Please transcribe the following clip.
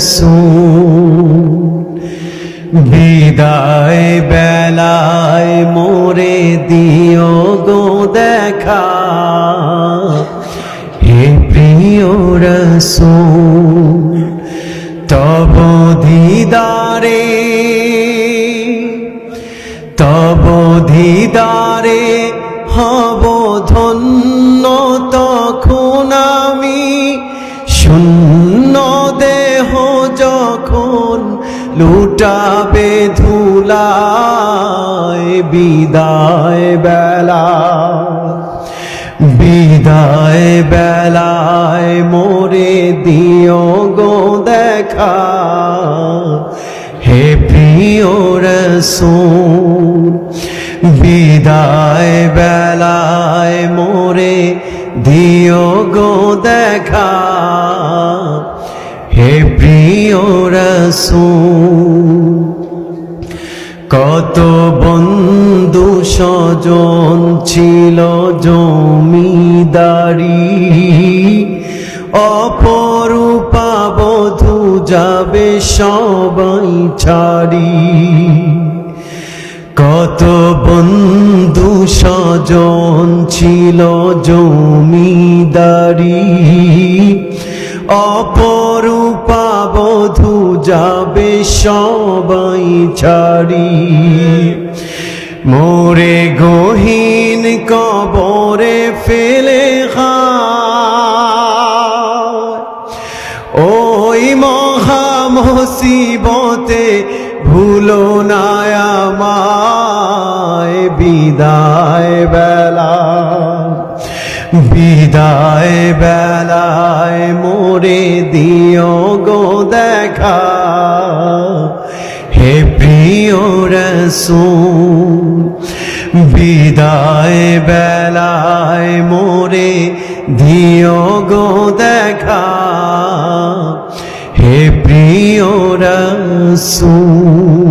রসূল বিদায় বেলায় মোরে দিও গো দেখা হে প্রিয় রসূল তব দিদারে হব ধন্য তখন আমি শূন্য দেহ যখন লুটাবে ধুলায় বিদায় বেলায় মোরে দিও গো দেখা হে প্রিয় রসূল বিদায় বেলায় মোরে দিও গো দেখা হে প্রিয় রসূল কত বন্ধু স্বজন ছিল জমিদারি অপরূপা বধূ যাবে সবাই ছাড়ি কত বন্ধু স্বজন ছিল জমিদারি অপরূপা বধূ যাবে সবাই ছাড়ি মোরে গহীন কবরে ফেলে ওই মহা মুসিবতে ভুলো না আমায় বিদায় বেলায় মোরে দিও গো দেখা হে প্রিয় রসূল বিদায় বেলায় মোরে দিও গো দেখা হে প্রিয় রসূল।